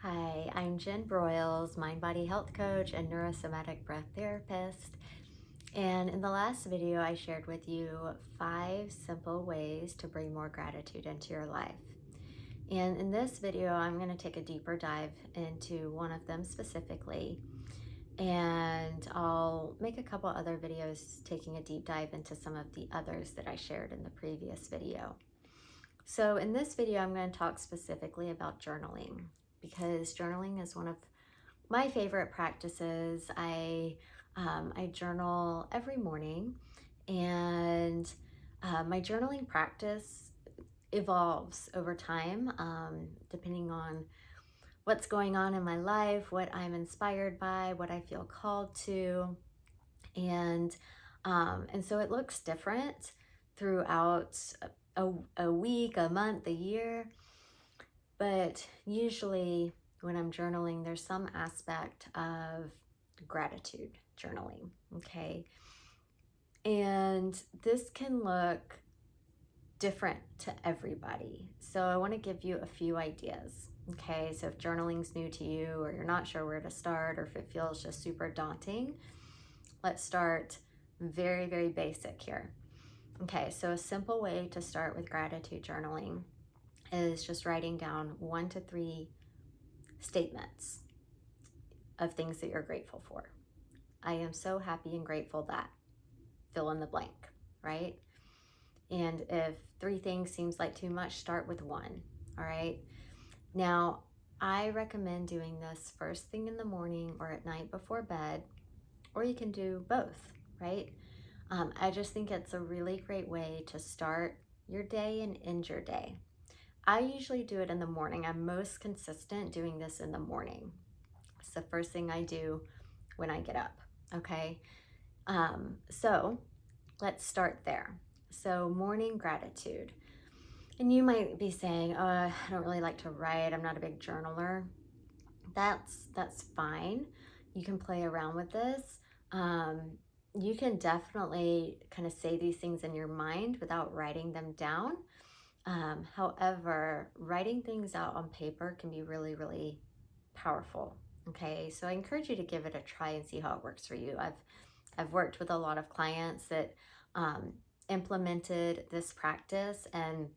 Hi, I'm Jen Broyles, mind body health coach and neurosomatic breath therapist. And in the last video, I shared with you 5 simple ways to bring more gratitude into your life. And in this video, I'm going to take a deeper dive into one of them specifically. And I'll make a couple other videos taking a deep dive into some of the others that I shared in the previous video. So in this video, I'm going to talk specifically about journaling because journaling is one of my favorite practices. I journal every morning, and my journaling practice evolves over time, depending on what's going on in my life, what I'm inspired by, what I feel called to, and and so it looks different throughout a week, a month, a year. But usually when I'm journaling, there's some aspect of gratitude journaling, okay? And this can look different to everybody. So I want to give you a few ideas, okay? So if journaling's new to you, or you're not sure where to start, or if it feels just super daunting, let's start very, very basic here. Okay, so a simple way to start with gratitude journaling is just writing down 1 to 3 statements of things that you're grateful for. I am so happy and grateful that, fill in the blank, right? And if 3 things seems like too much, start with 1, all right? Now, I recommend doing this first thing in the morning or at night before bed, or you can do both, right? I just think it's a really great way to start your day and end your day. I usually do it in the morning. I'm most consistent doing this in the morning. It's the first thing I do when I get up, okay? So let's start there. So morning gratitude. And you might be saying, oh, I don't really like to write. I'm not a big journaler. That's fine. You can play around with this. You can definitely kind of say these things in your mind without writing them down. However, writing things out on paper can be really, really powerful. Okay, so I encourage you to give it a try and see how it works for you. I've worked with a lot of clients that implemented this practice and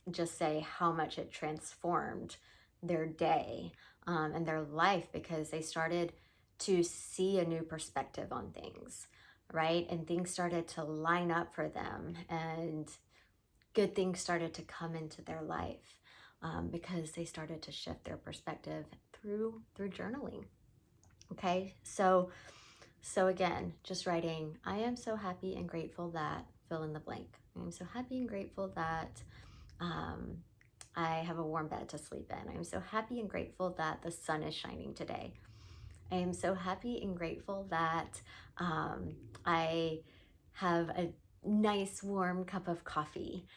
just say how much it transformed their day and their life, because they started to see a new perspective on things, right? And things started to line up for them, and good things started to come into their life because they started to shift their perspective through journaling. Okay, so again, just writing, I am so happy and grateful that, fill in the blank. I am so happy and grateful that I have a warm bed to sleep in. I am so happy and grateful that the sun is shining today. I am so happy and grateful that I have a nice warm cup of coffee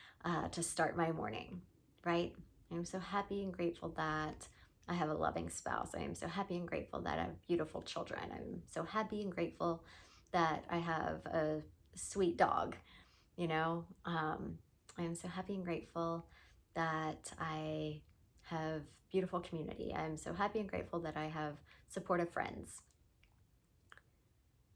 to start my morning, right? I am so happy and grateful that I have a loving spouse. I am so happy and grateful that I have beautiful children. I'm so happy and grateful that I have a sweet dog, you know. I am so happy and grateful that I have beautiful community. I'm so happy and grateful that I have supportive friends.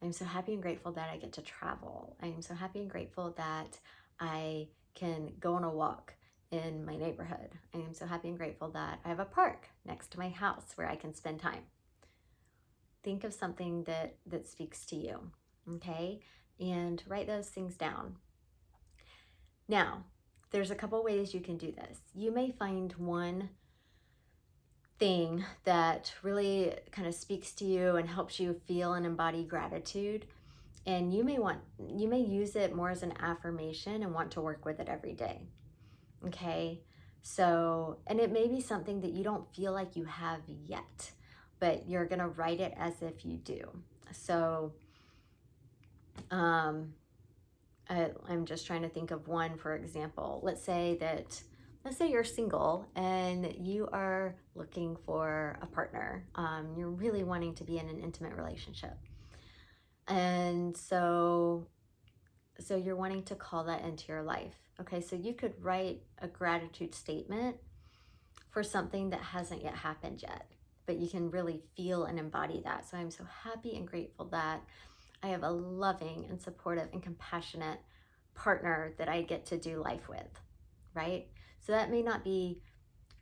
I'm so happy and grateful that I get to travel. I am so happy and grateful that I can go on a walk in my neighborhood. I am so happy and grateful that I have a park next to my house where I can spend time. Think of something that speaks to you, okay? And write those things down. Now, there's a couple ways you can do this. You may find one thing that really kind of speaks to you and helps you feel and embody gratitude, and you may use it more as an affirmation and want to work with it every day. Okay, so, and it may be something that you don't feel like you have yet, but you're gonna write it as if you do. So I'm just trying to think of one, for example. Let's say you're single and you are looking for a partner. You're really wanting to be in an intimate relationship. And so you're wanting to call that into your life. Okay, so you could write a gratitude statement for something that hasn't yet happened yet, but you can really feel and embody that. So I'm so happy and grateful that I have a loving and supportive and compassionate partner that I get to do life with, right? So that may not be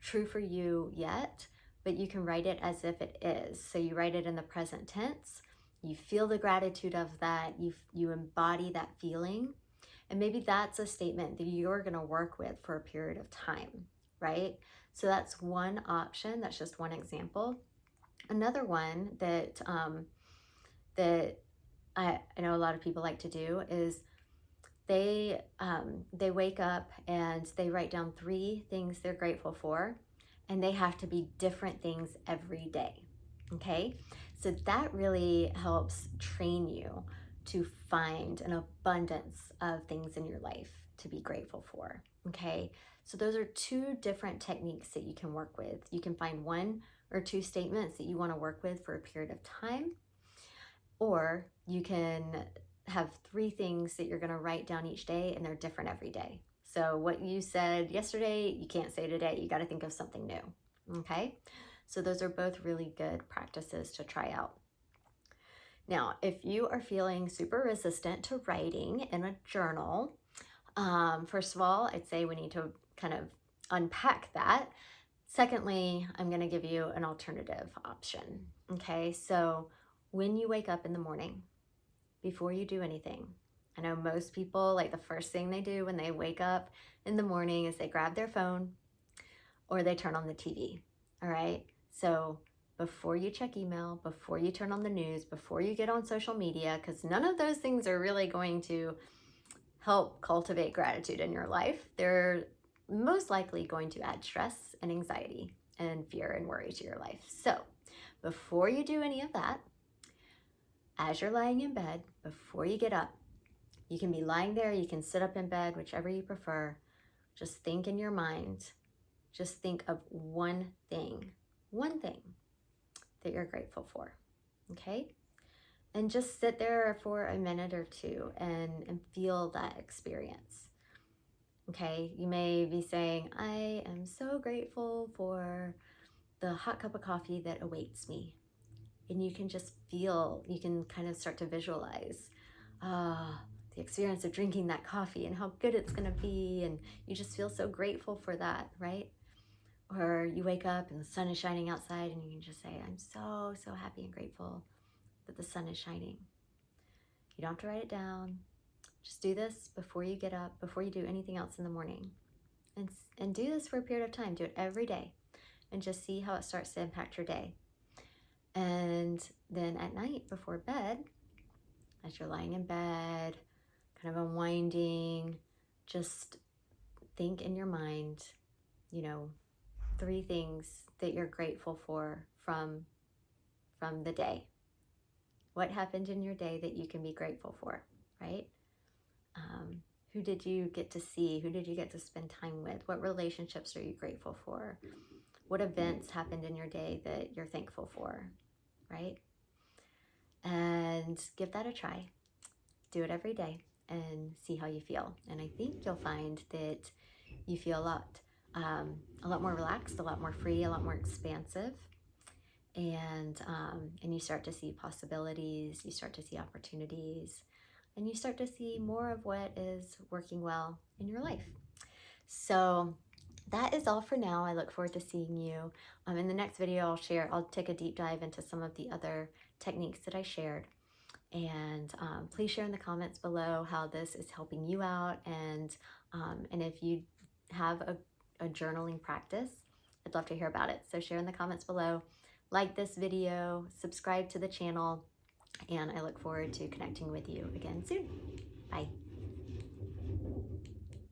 true for you yet, but you can write it as if it is. So you write it in the present tense, you feel the gratitude of that, you embody that feeling, and maybe that's a statement that you're going to work with for a period of time, right? So that's one option. That's just one example. Another one that that I know a lot of people like to do is they wake up and they write down 3 things they're grateful for, and they have to be different things every day. Okay, so that really helps train you to find an abundance of things in your life to be grateful for. Okay, so those are 2 different techniques that you can work with. You can find 1 or 2 statements that you want to work with for a period of time, or you can have 3 things that you're going to write down each day, and they're different every day. So what you said yesterday, you can't say today. You got to think of something new. Okay, so those are both really good practices to try out. Now, if you are feeling super resistant to writing in a journal, first of all, I'd say we need to kind of unpack that. Secondly, I'm going to give you an alternative option. Okay, so when you wake up in the morning, before you do anything, I know most people, like the first thing they do when they wake up in the morning is they grab their phone or they turn on the TV. All right, so before you check email, before you turn on the news, before you get on social media, because none of those things are really going to help cultivate gratitude in your life. They're most likely going to add stress and anxiety and fear and worry to your life. So before you do any of that, as you're lying in bed, before you get up, you can be lying there, you can sit up in bed, whichever you prefer. Just think in your mind, just think of one thing that you're grateful for, okay? And just sit there for a minute or 2 and feel that experience. Okay, you may be saying, I am so grateful for the hot cup of coffee that awaits me. And you can just feel, you can kind of start to visualize the experience of drinking that coffee and how good it's going to be. And you just feel so grateful for that, right? Or you wake up and the sun is shining outside and you can just say, I'm so, so happy and grateful that the sun is shining. You don't have to write it down. Just do this before you get up, before you do anything else in the morning. And do this for a period of time. Do it every day and just see how it starts to impact your day. And then at night before bed, as you're lying in bed, kind of unwinding, just think in your mind, 3 things that you're grateful for from the day. What happened in your day that you can be grateful for, right? Who did you get to see? Who did you get to spend time with? What relationships are you grateful for? What events happened in your day that you're thankful for, right? And give that a try. Do it every day and see how you feel. And I think you'll find that you feel a lot more relaxed, a lot more free, a lot more expansive. And you start to see possibilities, you start to see opportunities, and you start to see more of what is working well in your life. So that is all for now. I look forward to seeing you. In the next video, I'll take a deep dive into some of the other techniques that I shared. And please share in the comments below how this is helping you out. And if you have a journaling practice, I'd love to hear about it. So share in the comments below. Like this video, subscribe to the channel, and I look forward to connecting with you again soon. Bye.